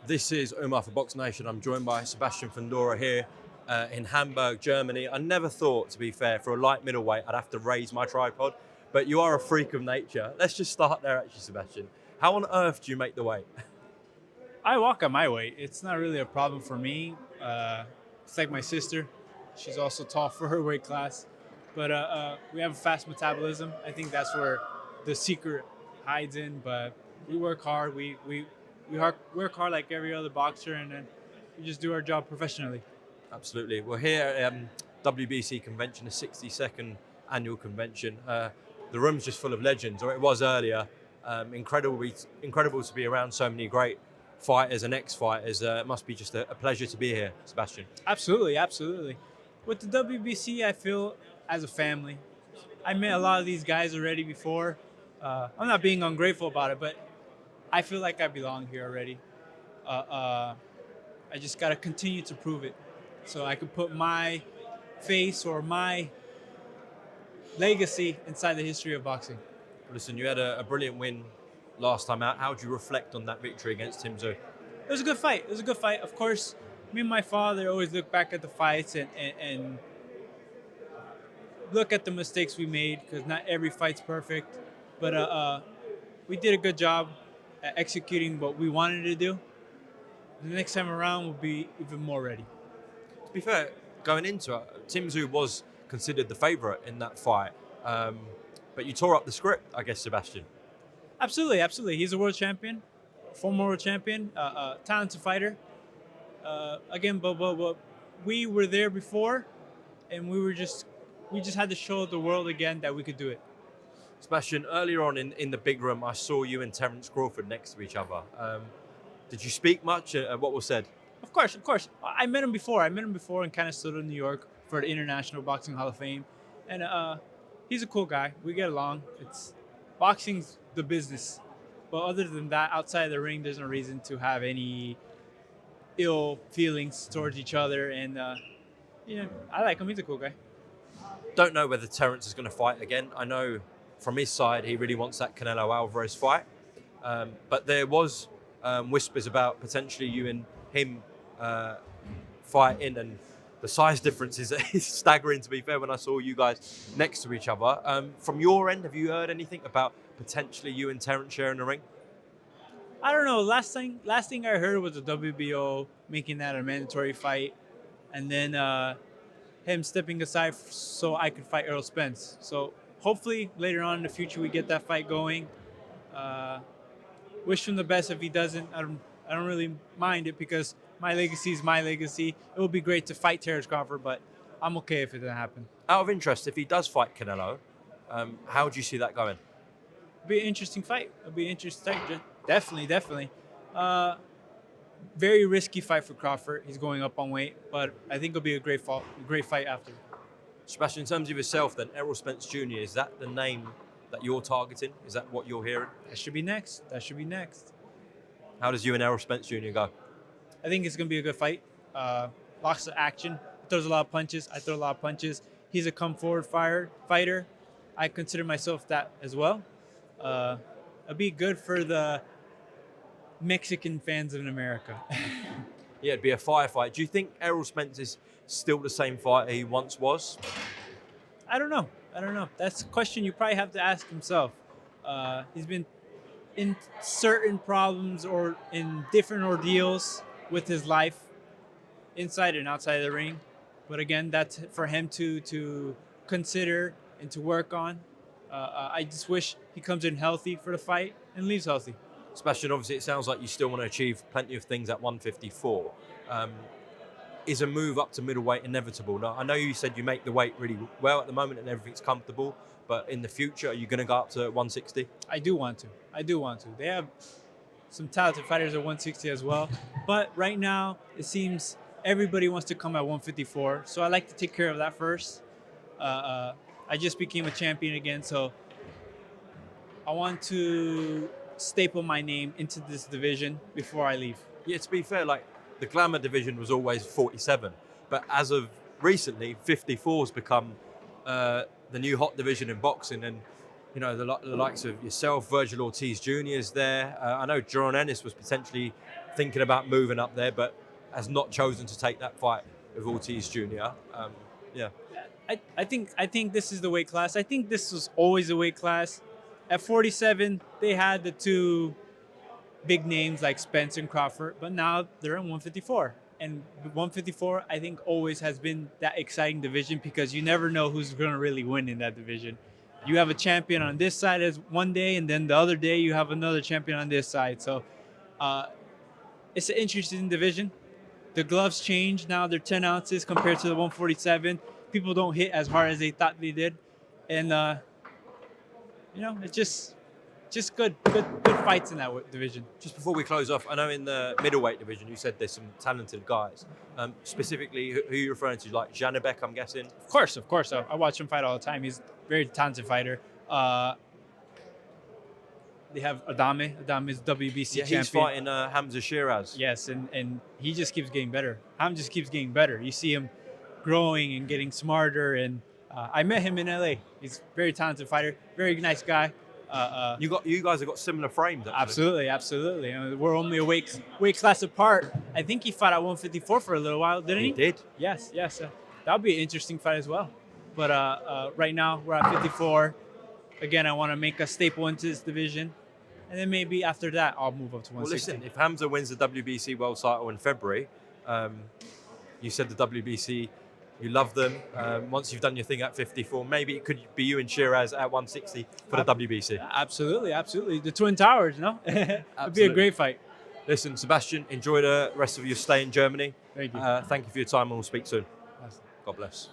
This is Umar for BoxNation. I'm joined by Sebastian Fundora here in Hamburg, Germany. I never thought, to be fair, for a light middleweight, I'd have to raise my tripod, but you are a freak of nature. Let's just start there, actually, Sebastian. How on earth do you make the weight? I walk at my weight. It's not really a problem for me. It's like my sister. She's also tall for her weight class. But we have a fast metabolism. I think that's where the secret hides in. But we work hard. Work hard like every other boxer, and then we just do our job professionally. Absolutely. We're here at WBC Convention, the 62nd Annual Convention. The room's just full of legends, or it was earlier. Incredible to be around so many great fighters and ex-fighters. It must be just a pleasure to be here, Sebastian. Absolutely. With the WBC, I feel as a family. I met a lot of these guys already before. I'm not being ungrateful about it, but I feel like I belong here already. I just got to continue to prove it so I can put my face or my legacy inside the history of boxing. Listen, you had a brilliant win last time out. How do you reflect on that victory against Tim Tszyu? It was a good fight. Of course, me and my father always look back at the fights and look at the mistakes we made because not every fight's perfect. But we did a good job at executing what we wanted to do. The next time around, we'll be even more ready. To be fair, going into it, Tim Tszyu was considered the favourite in that fight. But you tore up the script, I guess, Sebastian. Absolutely. He's a world champion, former world champion, talented fighter. Again, but we were there before, and we just had to show the world again that we could do it. Sebastian, earlier on in the big room, I saw you and Terence Crawford next to each other. Did you speak much? What was said? Of course. I met him before. in Canastota, New York, for the International Boxing Hall of Fame, and he's a cool guy. We get along. Boxing's the business, but other than that, outside of the ring, there's no reason to have any ill feelings towards each other. And I like him. He's a cool guy. Don't know whether Terence is going to fight again. I know from his side he really wants that Canelo Alvarez fight, but there was whispers about potentially you and him fighting, and the size difference is staggering, to be fair, when I saw you guys next to each other. From your end, have you heard anything about potentially you and Terence sharing the ring? I don't know. Last thing I heard was the WBO making that a mandatory fight, and then him stepping aside so I could fight Errol Spence. So hopefully later on in the future we get that fight going. Wish him the best. If he doesn't, I don't really mind it because my legacy is my legacy. It would be great to fight Terence Crawford, but I'm okay if it doesn't happen. Out of interest, if he does fight Canelo, how do you see that going? It'll be an interesting fight. Definitely. Very risky fight for Crawford. He's going up on weight, but I think it'll be a great fight after. Sebastian, in terms of yourself, then Errol Spence Jr., is that the name that you're targeting? Is that what you're hearing? That should be next. How does you and Errol Spence Jr. go? I think it's going to be a good fight. Lots of action. He throws a lot of punches. I throw a lot of punches. He's a come-forward fighter. I consider myself that as well. It'll be good for the Mexican fans in America. Yeah, it'd be a firefight. Do you think Errol Spence is still the same fighter he once was? I don't know. That's a question you probably have to ask himself. He's been in certain problems or in different ordeals with his life, inside and outside of the ring. But again, that's for him to consider and to work on. I just wish he comes in healthy for the fight and leaves healthy. Sebastian, obviously it sounds like you still want to achieve plenty of things at 154. Is a move up to middleweight inevitable? Now, I know you said you make the weight really well at the moment and everything's comfortable, but in the future, are you going to go up to 160? I do want to. They have some talented fighters at 160 as well. But right now, it seems everybody wants to come at 154. So I like to take care of that first. I just became a champion again, so I want to staple my name into this division before I leave. Yeah, to be fair, like the glamour division was always 47, but as of recently, 54 has become the new hot division in boxing. And you know, the likes of yourself, Virgil Ortiz Jr. is there. I know Jaron Ennis was potentially thinking about moving up there, but has not chosen to take that fight with Ortiz Jr. Yeah. I think this is the weight class. I think this was always a weight class. At 47, they had the two big names like Spence and Crawford, but now they're in 154. And 154, I think, always has been that exciting division because you never know who's going to really win in that division. You have a champion on this side as one day, and then the other day you have another champion on this side. So it's an interesting division. The gloves change now; they're 10 ounces compared to the 147. People don't hit as hard as they thought they did, and it's just good fights in that division. Just before we close off, I know in the middleweight division you said there's some talented guys. Specifically, who are you referring to? Like Janibek, I'm guessing? Of course. I watch him fight all the time. He's a very talented fighter. They have Adame. Adame is WBC champion. He's fighting Hamzah Sheeraz. Yes, and he just keeps getting better. Ham just keeps getting better. You see him growing and getting smarter. And I met him in LA. He's a very talented fighter, very nice guy. You guys have got similar frames. Actually. Absolutely. We're only a weight class apart. I think he fought at 154 for a little while, didn't he? He did. Yes. That would be an interesting fight as well. But right now we're at 54. Again, I want to make a staple into this division, and then maybe after that I'll move up to 160. Well, listen, if Hamzah wins the WBC World Title in February, you said the WBC. You love them. Once you've done your thing at 54, maybe it could be you and Sheeraz at 160 for the WBC. Absolutely. The Twin Towers, no? It'd be a great fight. Listen, Sebastian, enjoy the rest of your stay in Germany. Thank you. Thank you for your time, and we'll speak soon. God bless.